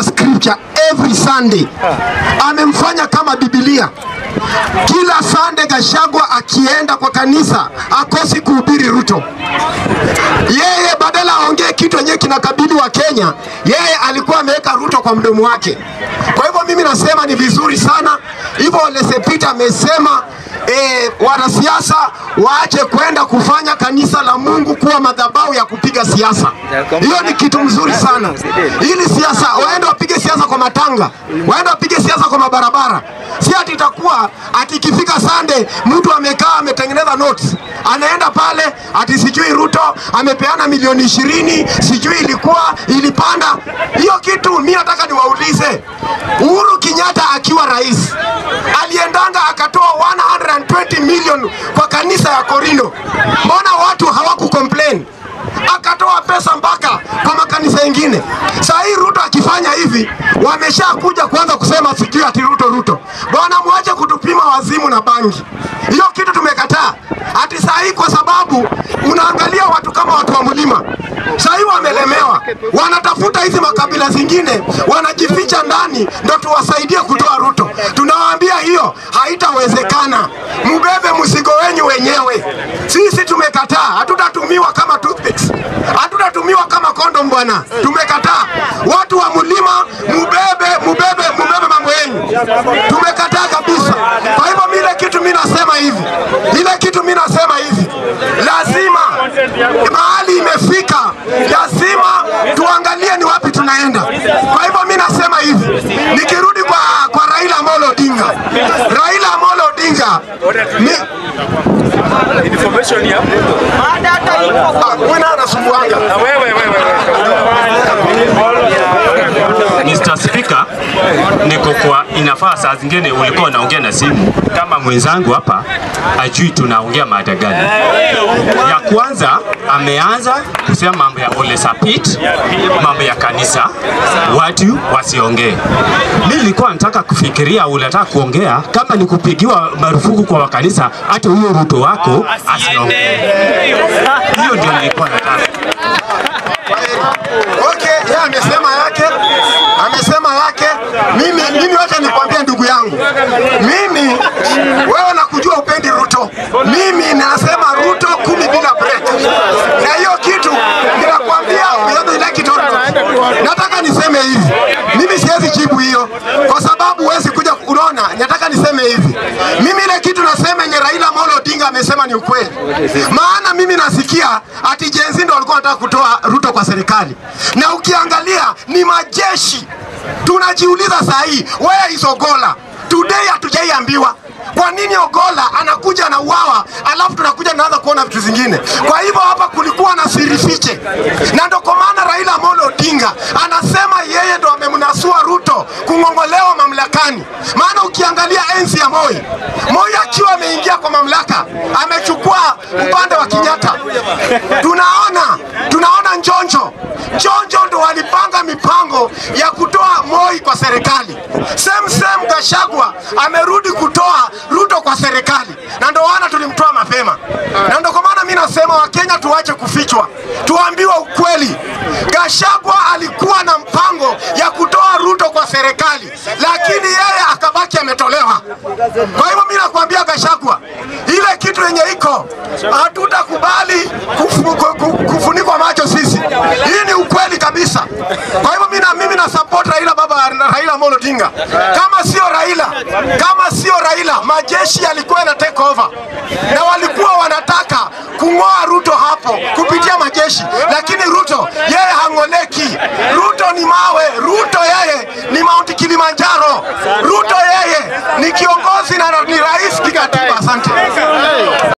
Scripture every Sunday. Amemfanya kama Biblia. Kila Sunday Gachagua akienda kwa kanisa akosi kuhubiri Ruto. Yeye badala aongee kitu yenye kinakabili wa Kenya, yeye alikuwa ameweka Ruto kwa mdomo wake. Kwa hivyo mimi nasema ni vizuri sana hivyo Ole Sapit amesema wanasiasa waache kwenda kufanya kanisa la Mungu kuwa madhabahu ya kupiga siasa. Hiyo ni kitu mzuri sana. Ili siasa waende wapige siasa kwa matanga, waende wapige siasa kwa mabarabara. Si ati itakuwa ati ikifika Sunday mtu amekaa ametengeneza notes, anaenda pale ati sijui Ruto amepeana milioni 20, sijui ilipanda. Hiyo kitu mimi nataka niwaulize. Uhuru Kenyatta akiwa rais aliendanga akatoa 120 million kwa kanisa ya Korino. Mbona watu hawaku complain? Akatoa pesa mpaka kwa makanisa mengine. Sasa hii Ruto akifanya hivi, wameshakuja kuanza kusema sijui ati Ruto. Bwana muache kutupima wazimu na bangi. Hiyo kitu tumekataa. Ati saa hii kwa sababu unaangalia watu kama watu wa mlima. Sasa hii wamelemewa. Wanatafuta hizi makabila zingine, wanajificha ndani ndio tuwasaidie kutoa Ruto. Tunawaambia hiyo haitawezekana. Mbebe mzigo wenyu wenyewe. Sisi tumekataa. Hatutatumiwa kama toothpicks. Hatutatumiwa kama condom bwana. Tumekataa. Watu wa mlima mbebe mambo yenu. Tumekataa kabisa. Kwa hivyo ile kitu mimi nasema hivi. Lazima mahali imefika, lazima tuangalie ni wapi tunaenda. Kwa hivyo mimi nasema hivi, nikirudi kwa Raila Amolo Odinga. Raila Amolo Odinga information ya wewe anasumbuanga. Mr. Speaker, niko kwa inafaa saa zingine ulikuwa unaongea na simu kama mwenzangu hapa ajui tunaongea mada gani. Ya kwanza ameanza kusema mambo ya Ole Sapit, mambo ya kanisa, watu wasiongee. Mimi nilikuwa nataka kufikiria unataka kuongea kama ni kupigiwa marufuku kwa kanisa, hata huyo Ruto wako asiongee. Hiyo ndio nilikuwa nataka. Okay, yeye amesema yake. Mimi wacha nikwambie ndugu yangu. Wewe nakujua upendi Ruto. Mimi nasema Ruto 10 bila break. Na hiyo kitu ninakwambia wewe like it or not. Nataka niseme hivi. Mimi siwezi jibu hiyo kwa sababu huwezi kuja unaona. Nataka niseme hivi. Mimi ile kitu nasema yenye Raila Amolo Odinga amesema ni ukweli. Maana mimi nasikia ati Gen Z ndio walikuwa wanataka kutoa Ruto kwa serikali. Na ukiangalia ni majeshi. Tunajiuliza saa hii, where is Ogola? Today hatujaiambiwa. Kwa nini Ogola anakuja na uwawa alafu tunakuja naanza kuona vitu zingine? Kwa hivyo hapa kulikuwa na siri fiche. Na ndio kwa maana Raila Amolo Odinga anasema yeye ndo amemnasua Ruto kungongolewa mamlakani. Maana ukiangalia enzi ya Moi akiwa ameingia kwa mamlaka, amechukua upande wa Kenyatta. Tunaona Njonjo ndo walipanga mipango ya kutoa Moi kwa serikali. Same Gachagua amerudi kutoa Ruto kwa serikali. Na ndio wana tulimtoa mapema. Na ndio kwa maana mimi nasema Wakenya tuache kufichwa. Tuambiwe ukweli. Gachagua alikuwa na mpango ya kutoa Ruto kwa serikali, lakini yeye akabaki ametolewa. Kwa hivyo mimi nakwambia Gachagua, ile kitu yenye iko hatutakubali kufunikwa macho sisi. Hii ni ukweli kabisa. Kwa hivyo mimi na support Raila Amolo Odinga. Kama sio Raila, majeshi yalikuwa na take over. Na walikuwa wanataka kungoa Ruto hapo kupitia majeshi, lakini Ruto yeye hangoleki. Ruto ni mawe, Ruto yeye ni Mount Kilimanjaro. Ruto yeye ni kiongozi na ni rais kikatiba. Asante.